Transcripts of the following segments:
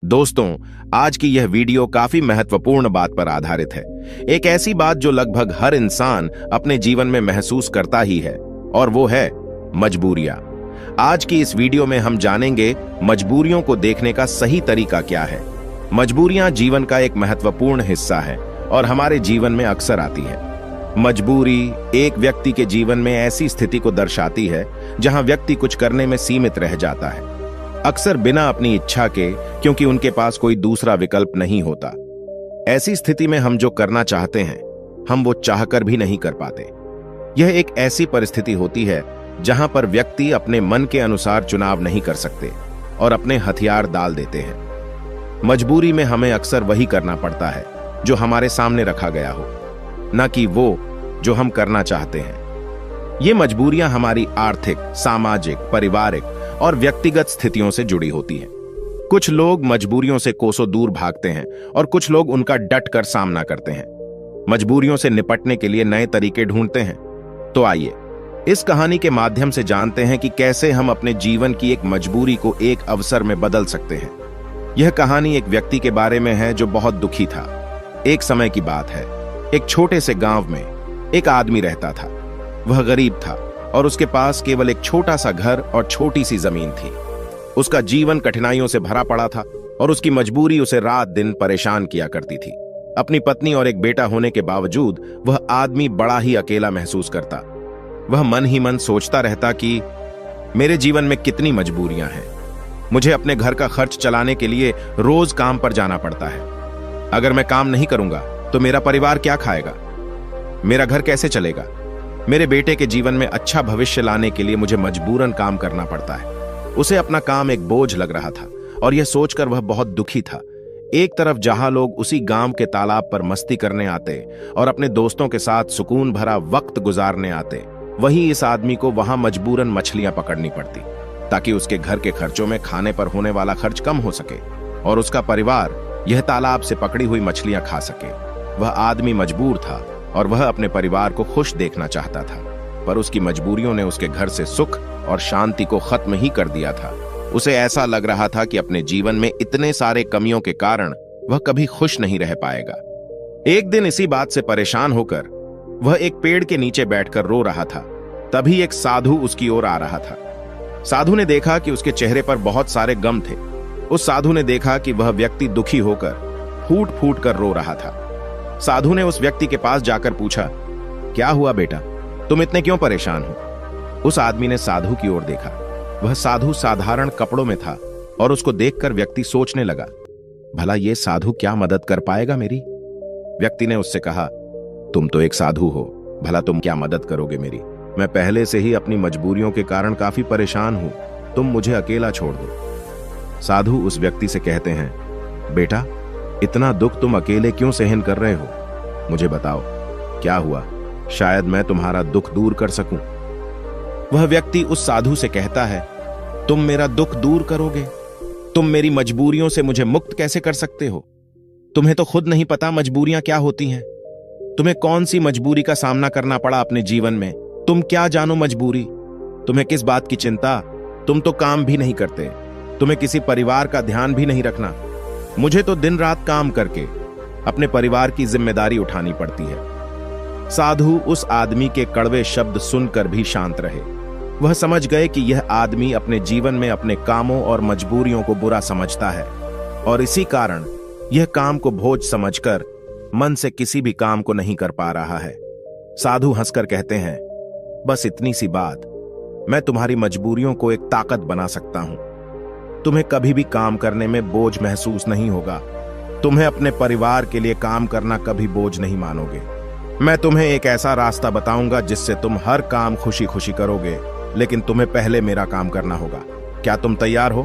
दोस्तों, आज की यह वीडियो काफी महत्वपूर्ण बात पर आधारित है। एक ऐसी बात जो लगभग हर इंसान अपने जीवन में महसूस करता ही है, और वो है मजबूरियां। आज की इस वीडियो में हम जानेंगे मजबूरियों को देखने का सही तरीका क्या है। मजबूरियां जीवन का एक महत्वपूर्ण हिस्सा है और हमारे जीवन में अक्सर आती है। मजबूरी एक व्यक्ति के जीवन में ऐसी स्थिति को दर्शाती है जहां व्यक्ति कुछ करने में सीमित रह जाता है, अक्सर बिना अपनी इच्छा के, क्योंकि उनके पास कोई दूसरा विकल्प नहीं होता। ऐसी स्थिति में हम जो करना चाहते हैं, हम वो चाहकर भी नहीं कर पाते। यह एक ऐसी परिस्थिति होती है जहां पर व्यक्ति अपने मन के अनुसार चुनाव नहीं कर सकते और अपने हथियार डाल देते हैं। मजबूरी में हमें अक्सर वही करना पड़ता है जो हमारे सामने रखा गया हो, न कि वो जो हम करना चाहते हैं। ये मजबूरियां हमारी आर्थिक, सामाजिक, पारिवारिक और व्यक्तिगत स्थितियों से जुड़ी होती हैं। कुछ लोग मजबूरियों से कोसों दूर भागते हैं और कुछ लोग उनका डट कर सामना करते हैं। मजबूरियों से निपटने के लिए नए तरीके ढूंढते हैं। तो आइए इस कहानी के माध्यम से जानते हैं कि कैसे हम अपने जीवन की एक मजबूरी को एक अवसर में बदल सकते हैं। यह कहानी एक व्यक्ति के बारे में है जो बहुत दुखी था। एक समय की बात है, एक छोटे से गांव में एक आदमी रहता था। वह गरीब था और उसके पास केवल एक छोटा सा घर और छोटी सी जमीन थी। उसका जीवन कठिनाइयों से भरा पड़ा था और उसकी मजबूरी उसे रात दिन परेशान किया करती थी। अपनी पत्नी और एक बेटा होने के बावजूद वह आदमी बड़ा ही अकेला महसूस करता। वह मन ही मन सोचता रहता कि मेरे जीवन में कितनी मजबूरियां हैं। मुझे अपने घर का खर्च चलाने के लिए रोज काम पर जाना पड़ता है। अगर मैं काम नहीं करूंगा तो मेरा परिवार क्या खाएगा? मेरा घर कैसे चलेगा? मेरे बेटे के जीवन में अच्छा भविष्य लाने के लिए मुझे मजबूरन काम करना पड़ता है। उसे अपना काम एक बोझ लग रहा था और यह सोचकर वह बहुत दुखी था। एक तरफ जहां लोग उसी गांव के तालाब पर मस्ती करने आते और अपने दोस्तों के साथ सुकून भरा वक्त गुजारने आते, वहीं इस आदमी को वहां मजबूरन मछलियां पकड़नी पड़ती ताकि उसके घर के खर्चों में खाने पर होने वाला खर्च कम हो सके और उसका परिवार यह तालाब से पकड़ी हुई मछलियां खा सके। वह आदमी मजबूर था और वह अपने परिवार को खुश देखना चाहता था, पर उसकी मजबूरियों ने उसके घर से सुख और शांति को खत्म ही कर दिया था। उसे ऐसा लग रहा था कि अपने जीवन में इतने सारे कमियों के कारण वह कभी खुश नहीं रह पाएगा। एक दिन इसी बात से परेशान होकर वह एक पेड़ के नीचे बैठकर रो रहा था। तभी एक साधु उसकी ओर आ रहा था। साधु ने देखा कि उसके चेहरे पर बहुत सारे गम थे। उस साधु ने देखा कि वह व्यक्ति दुखी होकर फूट फूट कर रो रहा था। साधु ने उस व्यक्ति के पास जाकर पूछा, क्या हुआ बेटा, तुम इतने क्यों परेशान हो? उस आदमी ने साधु की ओर देखा। वह साधु साधारण कपड़ों में था और उसको देखकर व्यक्ति सोचने लगा, भला ये साधु क्या मदद कर पाएगा मेरी? व्यक्ति ने उससे कहा, तुम तो एक साधु हो, भला तुम क्या मदद करोगे मेरी? मैं पहले से ही अपनी मजबूरियों के कारण काफी परेशान हूं, तुम मुझे अकेला छोड़ दो। साधु उस व्यक्ति से कहते हैं, बेटा, इतना दुख तुम अकेले क्यों सहन कर रहे हो? मुझे बताओ क्या हुआ, शायद मैं तुम्हारा दुख दूर कर सकूं। वह व्यक्ति उस साधु से कहता है, तुम मेरा दुख दूर करोगे? तुम मेरी मजबूरियों से मुझे मुक्त कैसे कर सकते हो? तुम्हें तो खुद नहीं पता मजबूरियां क्या होती हैं। तुम्हें कौन सी मजबूरी का सामना करना पड़ा अपने जीवन में? तुम क्या जानो मजबूरी? तुम्हें किस बात की चिंता? तुम तो काम भी नहीं करते, तुम्हें किसी परिवार का ध्यान भी नहीं रखना। मुझे तो दिन रात काम करके अपने परिवार की जिम्मेदारी उठानी पड़ती है। साधु उस आदमी के कड़वे शब्द सुनकर भी शांत रहे। वह समझ गए कि यह आदमी अपने जीवन में अपने कामों और मजबूरियों को बुरा समझता है और इसी कारण यह काम को बोझ समझकर मन से किसी भी काम को नहीं कर पा रहा है। साधु हंसकर कहते हैं, बस इतनी सी बात, मैं तुम्हारी मजबूरियों को एक ताकत बना सकता हूं। तुम्हें कभी भी काम करने में बोझ महसूस नहीं होगा। तुम्हें अपने परिवार के लिए काम करना कभी बोझ नहीं मानोगे। मैं तुम्हें एक ऐसा रास्ता बताऊंगा जिससे तुम हर काम खुशी खुशी करोगे, लेकिन तुम्हें पहले मेरा काम करना होगा। क्या तुम तैयार हो?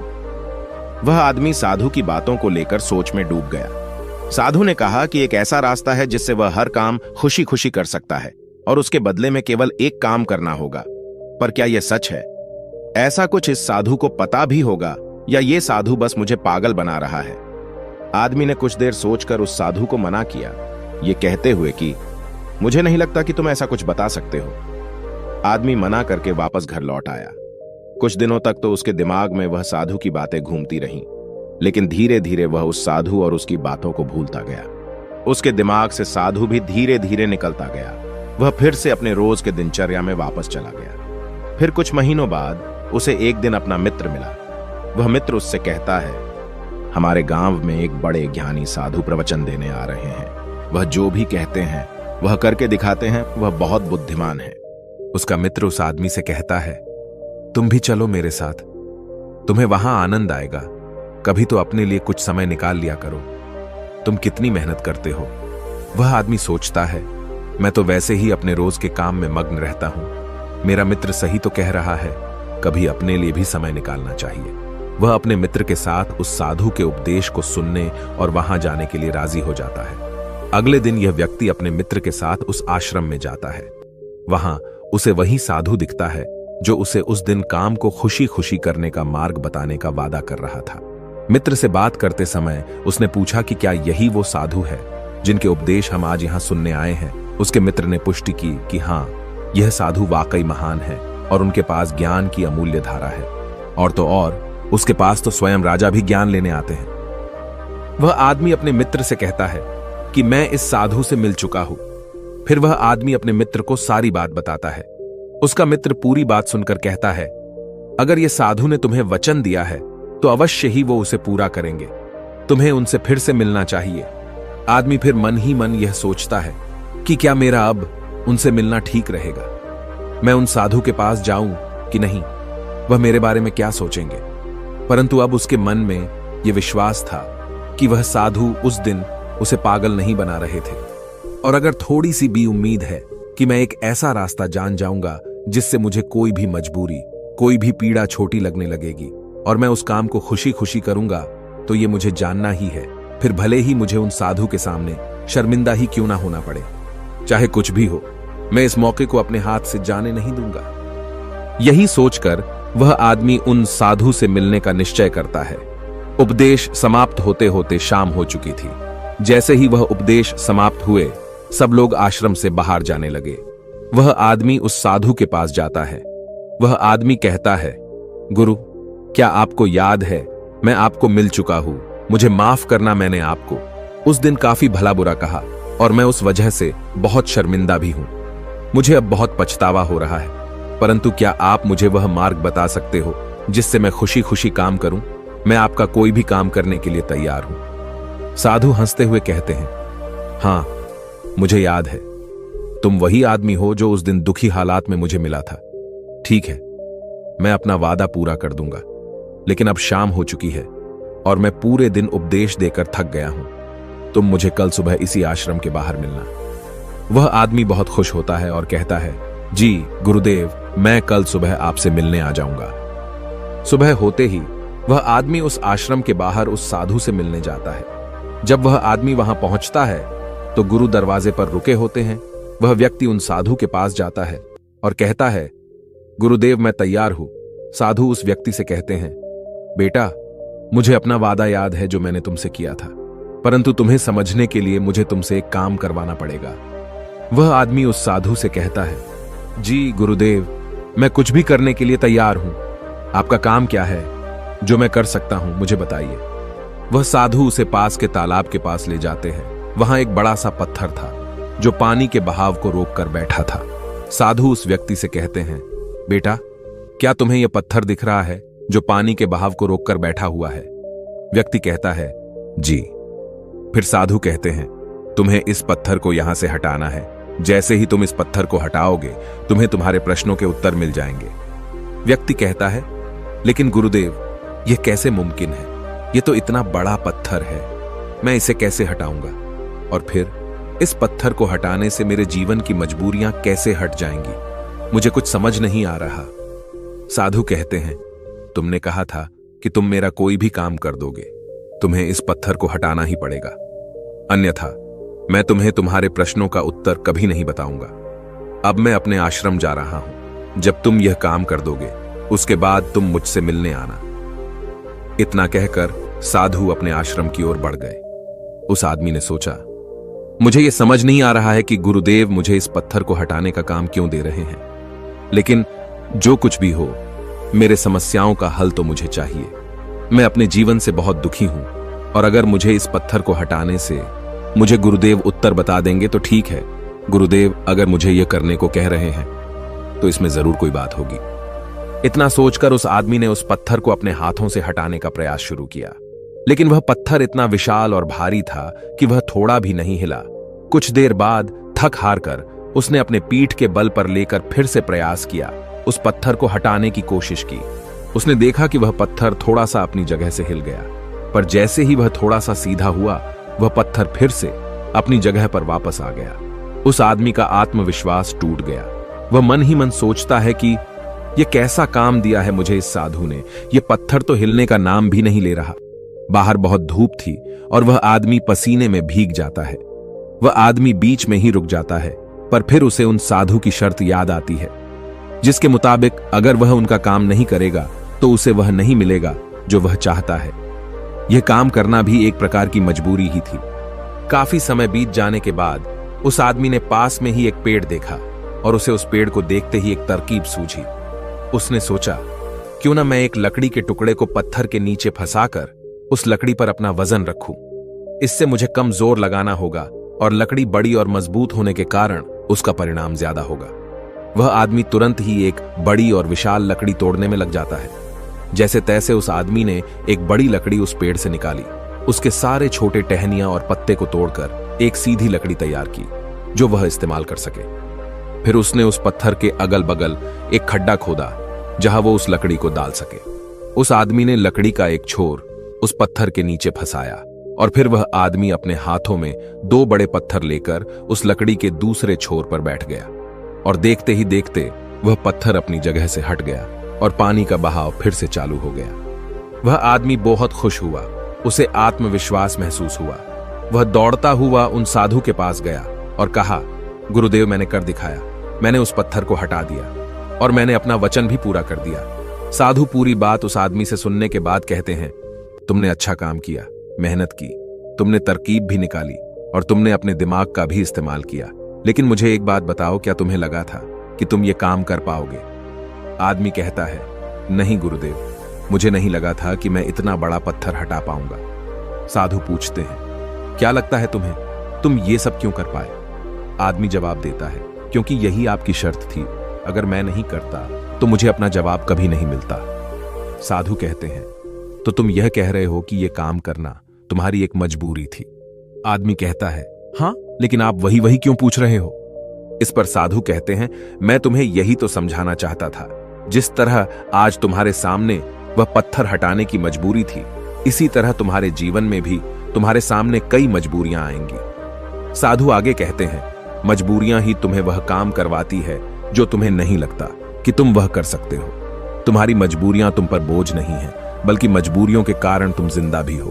वह आदमी साधु की बातों को लेकर सोच में डूब गया। साधु ने कहा कि एक ऐसा रास्ता है जिससे वह हर काम खुशी खुशी कर सकता है और उसके बदले में केवल एक काम करना होगा। पर क्या यह सच है? ऐसा कुछ इस साधु को पता भी होगा या ये साधु बस मुझे पागल बना रहा है? आदमी ने कुछ देर सोचकर उस साधु को मना किया, ये कहते हुए कि मुझे नहीं लगता कि तुम ऐसा कुछ बता सकते हो। आदमी मना करके वापस घर लौट आया। कुछ दिनों तक तो उसके दिमाग में वह साधु की बातें घूमती रहीं। लेकिन धीरे धीरे वह उस साधु और उसकी बातों को भूलता गया। उसके दिमाग से साधु भी धीरे धीरे निकलता गया। वह फिर से अपने रोज के दिनचर्या में वापस चला गया। फिर कुछ महीनों बाद उसे एक दिन अपना मित्र मिला। वह मित्र उससे कहता है, हमारे गांव में एक बड़े ज्ञानी साधु प्रवचन देने आ रहे हैं। वह जो भी कहते हैं वह करके दिखाते हैं। वह बहुत बुद्धिमान है। उसका मित्र उस आदमी से कहता है, तुम भी चलो मेरे साथ, तुम्हें वहां आनंद आएगा। कभी तो अपने लिए कुछ समय निकाल लिया करो, तुम कितनी मेहनत करते हो। वह आदमी सोचता है, मैं तो वैसे ही अपने रोज के काम में मग्न रहता हूं। मेरा मित्र सही तो कह रहा है, कभी अपने लिए भी समय निकालना चाहिए। वह अपने मित्र के साथ उस साधु के उपदेश को सुनने और वहां जाने के लिए राजी हो जाता है। अगले दिन यह व्यक्ति अपने मित्र के साथ उस आश्रम में जाता है। वहां उसे वही साधु दिखता है जो उसे उस दिन काम को खुशी खुशी करने का मार्ग बताने का वादा कर रहा था। मित्र से बात करते समय उसने पूछा कि क्या यही वो साधु है जिनके उपदेश हम आज यहां सुनने आए हैं। उसके मित्र ने पुष्टि की कि हां, यह साधु वाकई महान है और उनके पास ज्ञान की अमूल्य धारा है। और तो और उसके पास तो स्वयं राजा भी ज्ञान लेने आते हैं। वह आदमी अपने मित्र से कहता है कि मैं इस साधु से मिल चुका हूं। फिर वह आदमी अपने मित्र को सारी बात बताता है। उसका मित्र पूरी बात सुनकर कहता है, अगर यह साधु ने तुम्हें वचन दिया है तो अवश्य ही वो उसे पूरा करेंगे। तुम्हें उनसे फिर से मिलना चाहिए। आदमी फिर मन ही मन यह सोचता है कि क्या मेरा अब उनसे मिलना ठीक रहेगा। मैं उन साधु के पास जाऊं कि नहीं, वह मेरे बारे में क्या सोचेंगे। परंतु अब उसके मन में यह विश्वास था कि वह साधु उस दिन उसे पागल नहीं बना रहे थे। और अगर थोड़ी सी भी उम्मीद है कि मैं एक ऐसा रास्ता जान जाऊंगा जिससे मुझे कोई भी मजबूरी, कोई भी पीड़ा छोटी लगने लगेगी और मैं उस काम को खुशी खुशी करूंगा, तो ये मुझे जानना ही है। फिर भले ही मुझे उन साधु के सामने शर्मिंदा ही क्यों ना होना पड़े, चाहे कुछ भी हो, मैं इस मौके को अपने हाथ से जाने नहीं दूंगा। यही सोचकर वह आदमी उन साधु से मिलने का निश्चय करता है। उपदेश समाप्त होते होते शाम हो चुकी थी। जैसे ही वह उपदेश समाप्त हुए, सब लोग आश्रम से बाहर जाने लगे। वह आदमी उस साधु के पास जाता है। वह आदमी कहता है, गुरु, क्या आपको याद है मैं आपको मिल चुका हूं। मुझे माफ करना, मैंने आपको उस दिन काफी भला बुरा कहा और मैं उस वजह से बहुत शर्मिंदा भी हूं। मुझे अब बहुत पछतावा हो रहा है, परंतु क्या आप मुझे वह मार्ग बता सकते हो जिससे मैं खुशी खुशी काम करूं। मैं आपका कोई भी काम करने के लिए तैयार हूं। साधु हंसते हुए कहते हैं, हां, मुझे याद है, तुम वही आदमी हो जो उस दिन दुखी हालात में मुझे मिला था। ठीक है, मैं अपना वादा पूरा कर दूंगा, लेकिन अब शाम हो चुकी है और मैं पूरे दिन उपदेश देकर थक गया हूं। तुम मुझे कल सुबह इसी आश्रम के बाहर मिलना। वह आदमी बहुत खुश होता है और कहता है, जी गुरुदेव, मैं कल सुबह आपसे मिलने आ जाऊंगा। सुबह होते ही वह आदमी उस आश्रम के बाहर उस साधु से मिलने जाता है। जब वह आदमी वहां पहुंचता है तो गुरु दरवाजे पर रुके होते हैं। वह व्यक्ति उन साधु के पास जाता है और कहता है, गुरुदेव, मैं तैयार हूं। साधु उस व्यक्ति से कहते हैं, बेटा, मुझे अपना वादा याद है जो मैंने तुमसे किया था, परंतु तुम्हें समझने के लिए मुझे तुमसे एक काम करवाना पड़ेगा। वह आदमी उस साधु से कहता है, जी गुरुदेव, मैं कुछ भी करने के लिए तैयार हूं। आपका काम क्या है जो मैं कर सकता हूं, मुझे बताइए। वह साधु उसे पास के तालाब के पास ले जाते हैं। वहां एक बड़ा सा पत्थर था जो पानी के बहाव को रोककर बैठा था। साधु उस व्यक्ति से कहते हैं, बेटा, क्या तुम्हें यह पत्थर दिख रहा है जो पानी के बहाव को रोककर बैठा हुआ है। व्यक्ति कहता है, जी। फिर साधु कहते हैं, तुम्हें इस पत्थर को यहां से हटाना है। जैसे ही तुम इस पत्थर को हटाओगे, तुम्हें तुम्हारे प्रश्नों के उत्तर मिल जाएंगे। व्यक्ति कहता है, लेकिन गुरुदेव, यह कैसे मुमकिन है? यह तो इतना बड़ा पत्थर है, मैं इसे कैसे हटाऊंगा? और फिर इस पत्थर को हटाने से मेरे जीवन की मजबूरियां कैसे हट जाएंगी? मुझे कुछ समझ नहीं आ रहा। साधु कहते हैं, तुमने कहा था कि तुम मेरा कोई भी काम कर दोगे। तुम्हें इस पत्थर को हटाना ही पड़ेगा, अन्यथा मैं तुम्हें तुम्हारे प्रश्नों का उत्तर कभी नहीं बताऊंगा। अब मैं अपने आश्रम जा रहा हूं। जब तुम यह काम कर दोगे, उसके बाद तुम मुझसे मिलने आना। इतना कहकर साधु अपने आश्रम की ओर बढ़ गए। उस आदमी ने सोचा, मुझे यह समझ नहीं आ रहा है कि गुरुदेव मुझे इस पत्थर को हटाने का काम क्यों दे रहे हैं, लेकिन जो कुछ भी हो, मेरे समस्याओं का हल तो मुझे चाहिए। मैं अपने जीवन से बहुत दुखी हूं और अगर मुझे इस पत्थर को हटाने से मुझे गुरुदेव उत्तर बता देंगे तो ठीक है। गुरुदेव अगर मुझे यह करने को कह रहे हैं तो इसमें जरूर कोई बात होगी। इतना सोचकर उस आदमी ने उस पत्थर को अपने हाथों से हटाने का प्रयास शुरू किया, लेकिन वह पत्थर इतना विशाल और भारी था कि वह थोड़ा भी नहीं हिला। कुछ देर बाद थक हार कर उसने अपने पीठ के बल पर लेकर फिर से प्रयास किया, उस पत्थर को हटाने की कोशिश की। उसने देखा कि वह पत्थर थोड़ा सा अपनी जगह से हिल गया, पर जैसे ही वह थोड़ा सा सीधा हुआ, वह पत्थर फिर से अपनी जगह पर वापस आ गया। उस आदमी का आत्मविश्वास टूट गया। वह मन ही मन सोचता है कि यह कैसा काम दिया है मुझे इस साधु ने, यह पत्थर तो हिलने का नाम भी नहीं ले रहा। बाहर बहुत धूप थी और वह आदमी पसीने में भीग जाता है। वह आदमी बीच में ही रुक जाता है, पर फिर उसे उन साधु की शर्त याद आती है, जिसके मुताबिक अगर वह उनका काम नहीं करेगा तो उसे वह नहीं मिलेगा जो वह चाहता है। यह काम करना भी एक प्रकार की मजबूरी ही थी। काफी समय बीत जाने के बाद उस आदमी ने पास में ही एक पेड़ देखा और उसे उस पेड़ को देखते ही एक तरकीब सूझी। उसने सोचा, क्यों ना मैं एक लकड़ी के टुकड़े को पत्थर के नीचे फंसाकर उस लकड़ी पर अपना वजन रखूं। इससे मुझे कम जोर लगाना होगा और लकड़ी बड़ी और मजबूत होने के कारण उसका परिणाम ज्यादा होगा। वह आदमी तुरंत ही एक बड़ी और विशाल लकड़ी तोड़ने में लग जाता है। जैसे तैसे उस आदमी ने एक बड़ी लकड़ी उस पेड़ से निकाली, उसके सारे छोटे टहनियां और पत्ते को तोड़कर एक सीधी लकड़ी तैयार की जो वह इस्तेमाल कर सके। फिर उसने उस पत्थर के अगल बगल एक खड्डा खोदा जहां वो उस लकड़ी को डाल सके। उस आदमी ने लकड़ी का एक छोर उस पत्थर के नीचे फंसाया और फिर वह आदमी अपने हाथों में 2 बड़े पत्थर लेकर उस लकड़ी के दूसरे छोर पर बैठ गया और देखते ही देखते वह पत्थर अपनी जगह से हट गया और पानी का बहाव फिर से चालू हो गया। वह आदमी बहुत खुश हुआ, उसे आत्मविश्वास महसूस हुआ। वह दौड़ता हुआ उन साधु के पास गया और कहा, गुरुदेव मैंने कर दिखाया, मैंने उस पत्थर को हटा दिया और मैंने अपना वचन भी पूरा कर दिया। साधु पूरी बात उस आदमी से सुनने के बाद कहते हैं, तुमने अच्छा काम किया, मेहनत की, तुमने तरकीब भी निकाली और तुमने अपने दिमाग का भी इस्तेमाल किया, लेकिन मुझे एक बात बताओ, क्या तुम्हें लगा था कि तुम ये काम कर पाओगे? आदमी कहता है, नहीं गुरुदेव, मुझे नहीं लगा था कि मैं इतना बड़ा पत्थर हटा पाऊंगा। साधु पूछते हैं, क्या लगता है तुम्हें, तुम ये सब क्यों कर पाए? आदमी जवाब देता है, क्योंकि यही आपकी शर्त थी, अगर मैं नहीं करता तो मुझे अपना जवाब कभी नहीं मिलता। साधु कहते हैं, तो तुम यह कह रहे हो कि यह काम करना तुम्हारी एक मजबूरी थी? आदमी कहता है, हां, लेकिन आप वही वही क्यों पूछ रहे हो? इस पर साधु कहते हैं, मैं तुम्हें यही तो समझाना चाहता था। जिस तरह आज तुम्हारे सामने वह पत्थर हटाने की मजबूरी थी, इसी तरह तुम्हारे जीवन में भी तुम्हारे सामने कई मजबूरियां आएंगी। साधु आगे कहते हैं, मजबूरियां ही तुम्हें वह काम करवाती है जो तुम्हें नहीं लगता कि तुम वह कर सकते हो। तुम्हारी मजबूरियां तुम पर बोझ नहीं है, बल्कि मजबूरियों के कारण तुम जिंदा भी हो।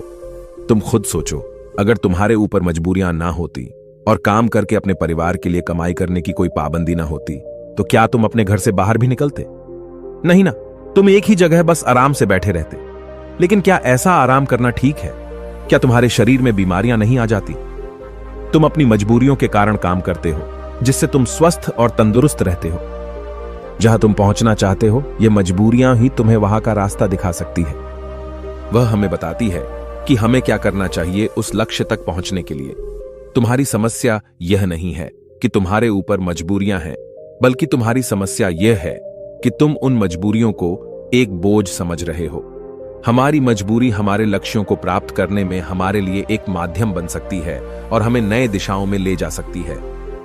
तुम खुद सोचो, अगर तुम्हारे ऊपर मजबूरियां ना होती और काम करके अपने परिवार के लिए कमाई करने की कोई पाबंदी ना होती, तो क्या तुम अपने घर से बाहर भी निकलते? नहीं ना, तुम एक ही जगह बस आराम से बैठे रहते। लेकिन क्या ऐसा आराम करना ठीक है? क्या तुम्हारे शरीर में बीमारियां नहीं आ जाती? तुम अपनी मजबूरियों के कारण काम करते हो, जिससे तुम स्वस्थ और तंदुरुस्त रहते हो। जहां तुम पहुंचना चाहते हो, ये मजबूरियां ही तुम्हें वहां का रास्ता दिखा सकती है। वह हमें बताती है कि हमें क्या करना चाहिए उस लक्ष्य तक पहुंचने के लिए। तुम्हारी समस्या यह नहीं है कि तुम्हारे ऊपर मजबूरियां हैं, बल्कि तुम्हारी समस्या यह है कि तुम उन मजबूरियों को एक बोझ समझ रहे हो। हमारी मजबूरी हमारे लक्ष्यों को प्राप्त करने में हमारे लिए एक माध्यम बन सकती है और हमें नए दिशाओं में ले जा सकती है।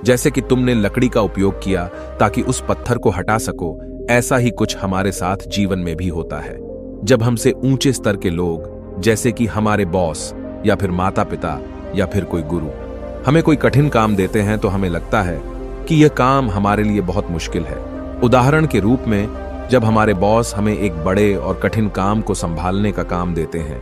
जैसे कि तुमने लकड़ी का उपयोग किया ताकि उस पत्थर को हटा सको, ऐसा ही कुछ हमारे साथ जीवन में भी होता है। जब हमसे ऊंचे स्तर के लोग, जैसे कि हमारे बॉस या फिर माता पिता या फिर कोई गुरु, हमें कोई कठिन काम देते हैं तो हमें लगता है कि यह काम हमारे लिए बहुत मुश्किल है। उदाहरण के रूप में, जब हमारे बॉस हमें एक बड़े और कठिन काम को संभालने का काम देते हैं,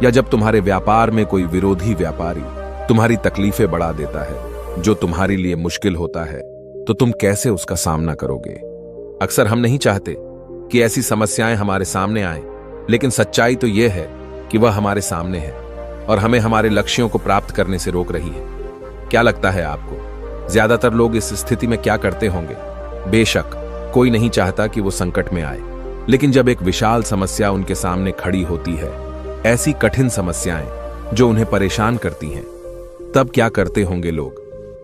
या जब तुम्हारे व्यापार में कोई विरोधी व्यापारी तुम्हारी तकलीफें बढ़ा देता है जो तुम्हारे लिए मुश्किल होता है, तो तुम कैसे उसका सामना करोगे? अक्सर हम नहीं चाहते कि ऐसी समस्याएं हमारे सामने आएं, लेकिन सच्चाई तो यह है कि वह हमारे सामने है और हमें हमारे लक्ष्यों को प्राप्त करने से रोक रही है। क्या लगता है आपको, ज्यादातर लोग इस स्थिति में क्या करते होंगे? बेशक कोई नहीं चाहता कि वो संकट में आए, लेकिन जब एक विशाल समस्या उनके सामने खड़ी होती है ऐसी कठिन समस्याएं जो उन्हें परेशान करती हैं। तब क्या करते होंगे लोग?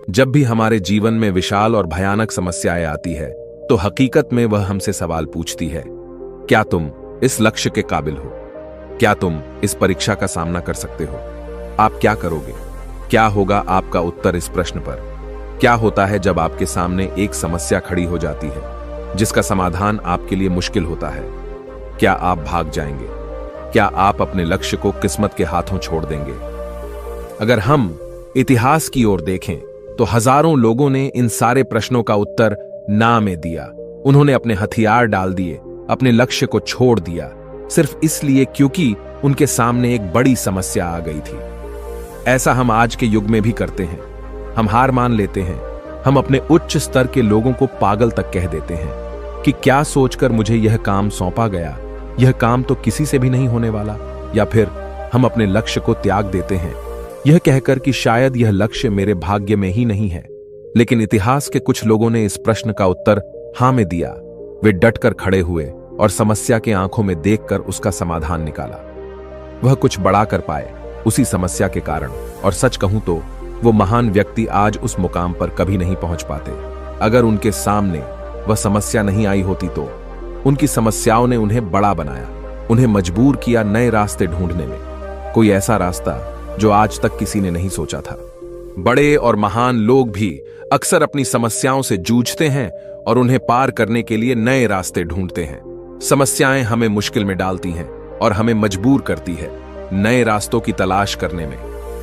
जब भी हमारे जीवन में विशाल और भयानक समस्याएं आती है तो हकीकत में वह हमसे सवाल पूछती है, क्या तुम इस लक्ष्य के काबिल हो? क्या तुम इस परीक्षा का सामना कर सकते हो? आप क्या करोगे? क्या होगा आपका उत्तर इस प्रश्न पर? क्या होता है जब आपके सामने एक समस्या खड़ी हो जाती है जिसका समाधान आपके लिए मुश्किल होता है? क्या आप भाग जाएंगे? क्या आप अपने लक्ष्य को किस्मत के हाथों छोड़ देंगे? अगर हम इतिहास की ओर देखें तो हजारों लोगों ने इन सारे प्रश्नों का उत्तर ना में दिया। उन्होंने अपने हथियार डाल दिए, अपने लक्ष्य को छोड़ दिया, सिर्फ इसलिए क्योंकि उनके सामने एक बड़ी समस्या आ गई थी। ऐसा हम आज के युग में भी करते हैं। हम हार मान लेते हैं। हम अपने उच्च स्तर के लोगों को पागल तक कह देते हैं कि क्या सोचकर मुझे यह काम सौंपा गया, यह काम तो किसी से भी नहीं होने वाला। या फिर हम अपने लक्ष्य को त्याग देते हैं यह कहकर कि शायद यह लक्ष्य मेरे भाग्य में ही नहीं है। लेकिन इतिहास के कुछ लोगों ने इस प्रश्न का उत्तर हां में दिया। वे डटकर खड़े हुए और समस्या के आंखों में देखकर उसका समाधान निकाला। वह कुछ बड़ा कर पाए उसी समस्या के कारण, और सच कहूं तो वो महान व्यक्ति आज उस मुकाम पर कभी नहीं पहुंच पाते। अगर उनके सामने वह समस्या नहीं आई होती तो उनकी समस्याओं ने उन्हें बड़ा बनाया, उन्हें मजबूर किया नए रास्ते ढूंढने में, कोई ऐसा रास्ता जो आज तक किसी ने नहीं सोचा था। बड़े और महान लोग भी अक्सर अपनी समस्याओं से जूझते हैं और उन्हें पार करने के लिए नए रास्ते ढूंढते हैं। समस्याएं हमें मुश्किल में डालती हैं और हमें मजबूर करती है नए रास्तों की तलाश करने में।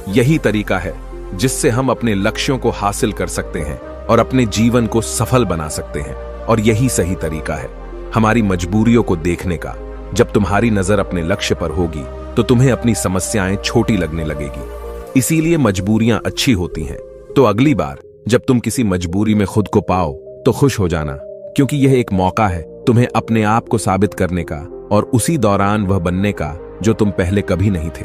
यही तरीका है जिससे हम अपने लक्ष्यों को हासिल कर सकते हैं और अपने जीवन को सफल बना सकते हैं। और यही सही तरीका है हमारी मजबूरियों को देखने का। जब तुम्हारी नजर अपने लक्ष्य पर होगी तो तुम्हें अपनी समस्याएं छोटी लगने लगेगी। इसीलिए मजबूरियां अच्छी होती हैं। तो अगली बार जब तुम किसी मजबूरी में खुद को पाओ तो खुश हो जाना, क्योंकि यह एक मौका है तुम्हें अपने आप को साबित करने का और उसी दौरान वह बनने का जो तुम पहले कभी नहीं थे।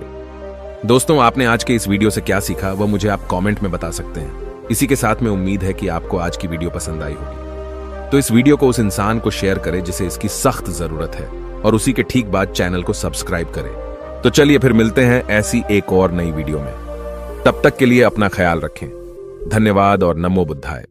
दोस्तों, आपने आज के इस वीडियो से क्या सीखा वह मुझे आप कमेंट में बता सकते हैं। इसी के साथ में उम्मीद है कि आपको आज की वीडियो पसंद आई होगी। तो इस वीडियो को उस इंसान को शेयर करें जिसे इसकी सख्त जरूरत है, और उसी के ठीक बाद चैनल को सब्सक्राइब करें। तो चलिए फिर मिलते हैं ऐसी एक और नई वीडियो में। तब तक के लिए अपना ख्याल रखें। धन्यवाद और नमो बुद्धाय।